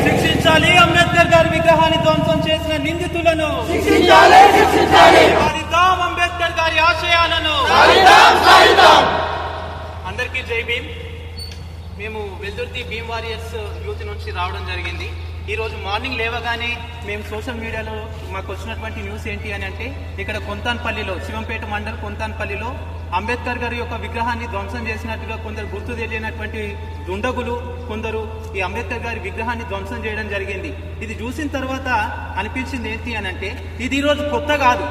శిక్షించాలి అంబేద్కర్ గారి విగ్రహాన్ని ధ్వంసం చేసిన నిందితులను. సాధిద్దాం అంబేద్కర్ గారి ఆశయాలను. అందరికీ జై భీమ్. మేము వెల్దుర్తి భీమ్ వారియర్స్ యూత్ నుంచి రావడం జరిగింది. ఈరోజు మార్నింగ్ లేవగానే మేము సోషల్ మీడియాలో మాకు వచ్చినటువంటి న్యూస్ ఏంటి అని అంటే, ఇక్కడ కొంతాన్పల్లిలో, శివంపేట మండల్ కొంతాన్పల్లిలో అంబేద్కర్ గారి యొక్క విగ్రహాన్ని ధ్వంసం చేసినట్టుగా కొందరు గుర్తు తెలియనటువంటి దుండగులు కొందరు ఈ అంబేద్కర్ గారి విగ్రహాన్ని ధ్వంసం చేయడం జరిగింది. ఇది చూసిన తర్వాత అనిపించింది ఏంటి అని అంటే, ఇది ఈరోజు కొత్త కాదు.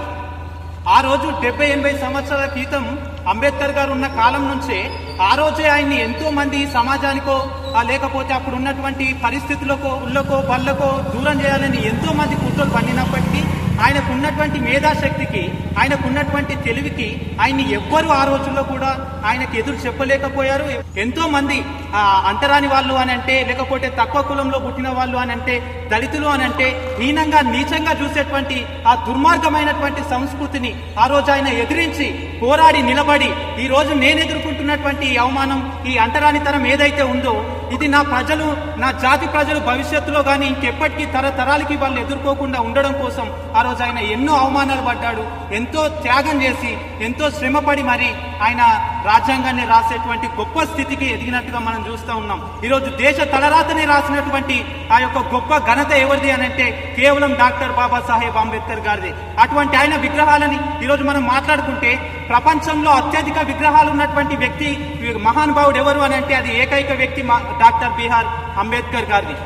ఆ రోజు 70-80 సంవత్సరాల క్రితం అంబేద్కర్ గారు ఉన్న కాలం నుంచే ఆ రోజే ఆయన్ని ఎంతో మంది సమాజానికో లేకపోతే అప్పుడు ఉన్నటువంటి పరిస్థితులకో ఉళ్ళకో బళ్ళకో దూరం చేయాలని ఎంతో మంది కుట్రలు పన్నినప్పటికీ ఆయనకు ఉన్నటువంటి మేధాశక్తికి, ఆయనకు ఉన్నటువంటి తెలివికి ఆయన్ని ఎవ్వరూ ఆ రోజుల్లో కూడా ఆయనకు ఎదురు చెప్పలేకపోయారు. ఎంతో మంది అంటరాని వాళ్ళు అని అంటే, లేకపోతే తక్కువ కులంలో పుట్టిన వాళ్ళు అని అంటే, దళితులు అని అంటే హీనంగా నీచంగా చూసేటువంటి ఆ దుర్మార్గమైనటువంటి సంస్కృతిని ఆ రోజు ఆయన ఎదిరించి పోరాడి నిలబడి ఈ రోజు నేను ఎదుర్కొంటున్నటువంటి ఈ అవమానం, ఈ అంటరానితనం ఏదైతే ఉందో ఇది నా ప్రజలు, నా జాతి ప్రజలు భవిష్యత్తులో కానీ ఇంకెప్పటికీ తరతరాలకి వాళ్ళు ఎదుర్కోకుండా ఉండడం కోసం ఆ రోజు ఆయన ఎన్నో అవమానాలు పడ్డాడు. ఎంతో త్యాగం చేసి, ఎంతో శ్రమపడి మరి ఆయన రాజ్యాంగాన్ని రాసేటువంటి గొప్ప స్థితికి ఎదిగినట్టుగా మనం చూస్తూ ఉన్నాం. ఈరోజు దేశ తలరాతని రాసినటువంటి ఆ యొక్క గొప్ప ఘనత ఎవరిది అని అంటే కేవలం డాక్టర్ బాబాసాహెబ్ అంబేద్కర్ గారిది. అటువంటి ఆయన విగ్రహాలని ఈరోజు మనం మాట్లాడుకుంటే, ప్రపంచంలో అత్యధిక విగ్రహాలు ఉన్నటువంటి వ్యక్తి మహానుభావుడు ఎవరు అని అంటే అది ఏకైక వ్యక్తి డాక్టర్ బిఆర్ అంబేద్కర్ గారిది.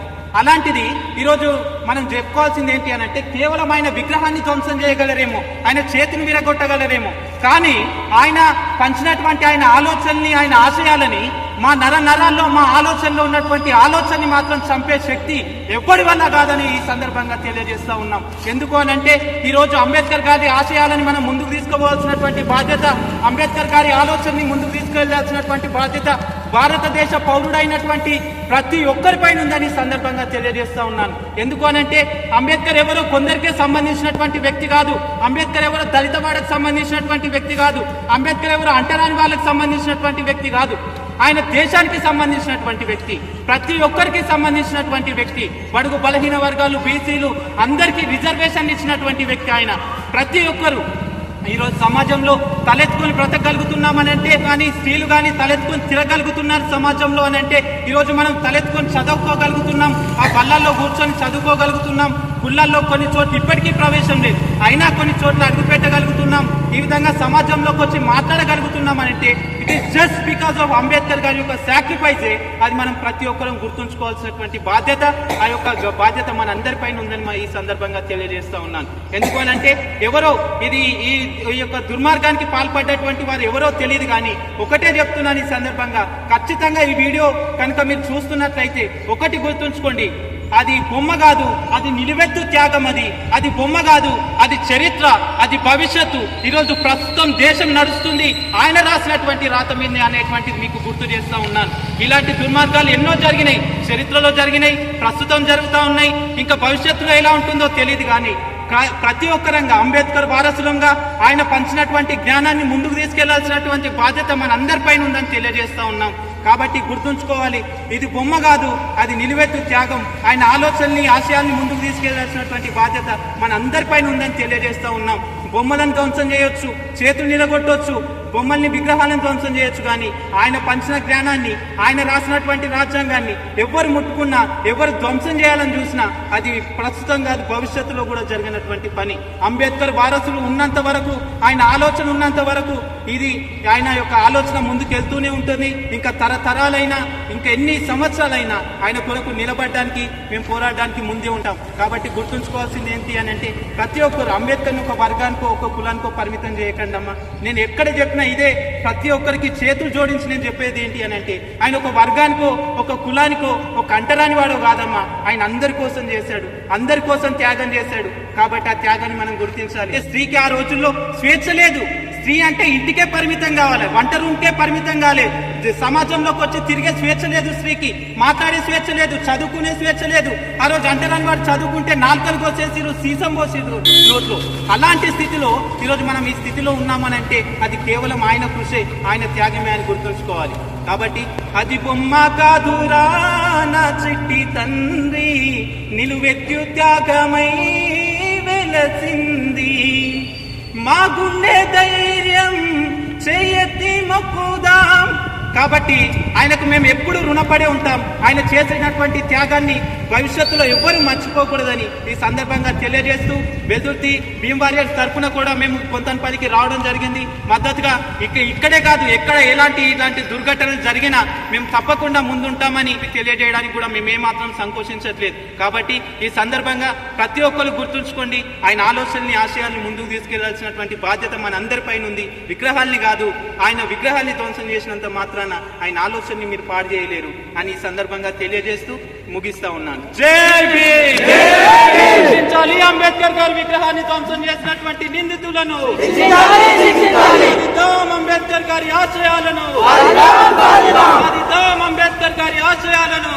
అలాంటిది ఈరోజు మనం చెప్పుకోవాల్సింది ఏంటి అని అంటే, కేవలం ఆయన విగ్రహాన్ని ధ్వంసం చేయగలరేమో, ఆయన చేతిని విరగొట్టగలరేమో, కానీ ఆయన పంచినటువంటి ఆయన ఆలోచనని, ఆయన ఆశయాలని మా నరాల్లో, మా ఆలోచనలో ఉన్నటువంటి ఆలోచనని మాత్రం చంపే శక్తి ఎవ్వడి వల్ల కాదని ఈ సందర్భంగా తెలియజేస్తా ఉన్నాం. ఎందుకు అని అంటే, ఈరోజు అంబేద్కర్ గారి ఆశయాలని మనం ముందుకు తీసుకుపోవాల్సినటువంటి బాధ్యత, అంబేద్కర్ గారి ఆలోచనని ముందుకు తీసుకెళ్లాల్సినటువంటి బాధ్యత భారతదేశ పౌరుడైనటువంటి ప్రతి ఒక్కరిపైన ఉందని సందర్భంగా తెలియజేస్తా ఉన్నాను. ఎందుకు అనంటే, అంబేద్కర్ ఎవరో కొందరికే సంబంధించినటువంటి వ్యక్తి కాదు. అంబేద్కర్ ఎవరో దళిత వాడకు సంబంధించినటువంటి వ్యక్తి కాదు. అంబేద్కర్ ఎవరో అంటరాని వాళ్ళకి సంబంధించినటువంటి వ్యక్తి కాదు. ఆయన దేశానికి సంబంధించినటువంటి వ్యక్తి, ప్రతి ఒక్కరికి సంబంధించినటువంటి వ్యక్తి. బడుగు బలహీన వర్గాలు, బీసీలు అందరికీ రిజర్వేషన్ ఇచ్చినటువంటి వ్యక్తి ఆయన. ప్రతి ఒక్కరు ఈరోజు సమాజంలో తలెత్తుకొని బ్రతకగలుగుతున్నామని అంటే, కానీ స్త్రీలు కానీ తలెత్తుకొని తిరగలుగుతున్నారు సమాజంలో అని అంటే, ఈరోజు మనం తలెత్తుకొని చదువుకోగలుగుతున్నాం, ఆ బళ్ళల్లో కూర్చొని చదువుకోగలుగుతున్నాం. గుళ్ళల్లో కొన్ని చోట్ల ఇప్పటికీ ప్రవేశం లేదు, అయినా కొన్ని చోట్ల అడుగు పెట్టగలుగుతున్నాం. ఈ విధంగా సమాజంలోకి వచ్చి మాట్లాడగలుగుతున్నాం అని అంటే it is just because of Ambedkar గారి యొక్క సాక్రిఫైసే. అది మనం ప్రతి ఒక్కరం గుర్తుంచుకోవాల్సినటువంటి బాధ్యత, ఆ యొక్క బాధ్యత మన అందరిపైన ఉందని ఈ సందర్భంగా తెలియజేస్తా ఉన్నాను. ఎందుకనంటే ఎవరో ఈ యొక్క దుర్మార్గానికి పాల్పడ్డటువంటి వారు ఎవరో తెలియదు, కానీ ఒకటే చెప్తున్నాను ఈ సందర్భంగా, ఖచ్చితంగా ఈ వీడియో కనుక మీరు చూస్తున్నట్లయితే ఒకటి గుర్తుంచుకోండి, అది బొమ్మ కాదు, అది నిలువెత్తు త్యాగం. అది బొమ్మ కాదు, అది చరిత్ర, అది భవిష్యత్తు. ఈరోజు ప్రస్తుతం దేశం నడుస్తుంది ఆయన రాసినటువంటి రాత మీదనే అనేటువంటిది మీకు గుర్తు చేస్తా ఉన్నాను. ఇలాంటి దుర్మార్గాలు ఎన్నో జరిగినాయి, చరిత్రలో జరిగినాయి, ప్రస్తుతం జరుగుతూ ఉన్నాయి, ఇంకా భవిష్యత్తులో ఎలా ఉంటుందో తెలియదు. కానీ ప్రతి ఒక్కరంగా అంబేద్కర్ వారసులంగా ఆయన పంచినటువంటి జ్ఞానాన్ని ముందుకు తీసుకెళ్లాల్సినటువంటి బాధ్యత మన అందరిపైన ఉందని తెలియజేస్తా ఉన్నాం. కాబట్టి గుర్తుంచుకోవాలి, ఇది బొమ్మ కాదు, అది నిలువెత్తు త్యాగం. ఆయన ఆలోచనల్ని, ఆశయాల్ని ముందుకు తీసుకెళ్లాల్సినటువంటి బాధ్యత మన అందరిపైన ఉందని తెలియజేస్తా ఉన్నాం. బొమ్మలను ధ్వంసం చేయొచ్చు, చేతులు నిలగొట్టవచ్చు, బొమ్మల్ని, విగ్రహాలను ధ్వంసం చేయొచ్చు, కానీ ఆయన పంచిన జ్ఞానాన్ని, ఆయన రాసినటువంటి రాజ్యాంగాన్ని ఎవరు ముట్టుకున్నా, ఎవరు ధ్వంసం చేయాలని చూసినా అది ప్రస్తుతం కాదు, భవిష్యత్తులో కూడా జరిగినటువంటి పని. అంబేద్కర్ వారసులు ఉన్నంత వరకు, ఆయన ఆలోచన ఉన్నంత వరకు ఇది ఆయన యొక్క ఆలోచన ముందుకెళ్తూనే ఉంటుంది. ఇంకా తరతరాలైనా, ఇంకా ఎన్ని సంవత్సరాలైనా ఆయన కొరకు నిలబడడానికి, మేము పోరాడడానికి ముందే ఉంటాం. కాబట్టి గుర్తుంచుకోవాల్సింది ఏంటి అని అంటే, ప్రతి ఒక్కరు అంబేద్కర్ని ఒక వర్గానికో, ఒక కులానికో పరిమితం చేయకండి అమ్మా. నేను ఎక్కడ చెప్పినా ఇదే, ప్రతి ఒక్కరికి చేతులు జోడించి నేను చెప్పేది ఏంటి అని అంటే, ఆయన ఒక వర్గానికో, ఒక కులానికో, ఒక అంటరాని వాడో కాదమ్మా. ఆయన అందరి కోసం చేశాడు, అందరి కోసం త్యాగం చేశాడు. కాబట్టి ఆ త్యాగాన్ని మనం గుర్తించాలి. స్త్రీకి ఆ రోజుల్లో స్వేచ్ఛ లేదు, స్త్రీ అంటే ఇంటికే పరిమితం కావాలి, వంట రూమ్కే పరిమితం కావాలి. సమాజంలోకి వచ్చి తిరిగే స్వేచ్ఛ లేదు స్త్రీకి, మాట్లాడే స్వేచ్ఛ లేదు, చదువుకునే స్వేచ్ఛ లేదు. ఆ రోజు అంటరాని వాడు చదువుకుంటే నాలుకలు కోసేసిరు, సీసం పోసిరు నోట్లో. అలాంటి స్థితిలో ఈరోజు మనం ఈ స్థితిలో ఉన్నామనంటే అది కేవలం ఆయన కృషి, ఆయన త్యాగమే అని గుర్తుంచుకోవాలి. కాబట్టి అది బొమ్మ కాదురా నా చిట్టి తండ్రి, నిలువెత్తు త్యాగమై వెలసింది. మా గుండె ధైర్యం చేయెత్తి మొక్కుదాం. కాబట్టి ఆయనకు మేము ఎప్పుడు రుణపడే ఉంటాం. ఆయన చేసినటువంటి త్యాగాన్ని భవిష్యత్తులో ఎవ్వరూ మర్చిపోకూడదని ఈ సందర్భంగా తెలియజేస్తూ, వెల్దుర్తి భీమ్ వారియర్స్ తరఫున కూడా మేము కొంతపల్లికి రావడం జరిగింది. మద్దతుగా ఇక్కడే కాదు, ఎక్కడ ఇలాంటి దుర్ఘటనలు జరిగినా మేము తప్పకుండా ముందుంటామని తెలియజేయడానికి కూడా మేము ఏమాత్రం సంకోచించట్లేదు. కాబట్టి ఈ సందర్భంగా ప్రతి ఒక్కరు గుర్తుంచుకోండి, ఆయన ఆలోచనని, ఆశయాల్ని ముందుకు తీసుకెళ్లాల్సినటువంటి బాధ్యత మన అందరిపైన ఉంది. విగ్రహాల్ని కాదు, ఆయన విగ్రహాల్ని ధ్వంసం చేసినంత మాత్రాన ఆయన ఆలోచనని మీరు పాడు చేయలేరు అని ఈ సందర్భంగా తెలియజేస్తూ ముగిస్తా ఉన్నాను. జై భీమ్. శిక్షించాలి అంబేద్కర్ గారి విగ్రహాన్ని ధ్వంసం చేసినటువంటి నిందితులను, సాధిద్దాం అంబేద్కర్ గారి ఆశయాలను, సాధిద్దాం అంబేద్కర్ గారి ఆశయాలను.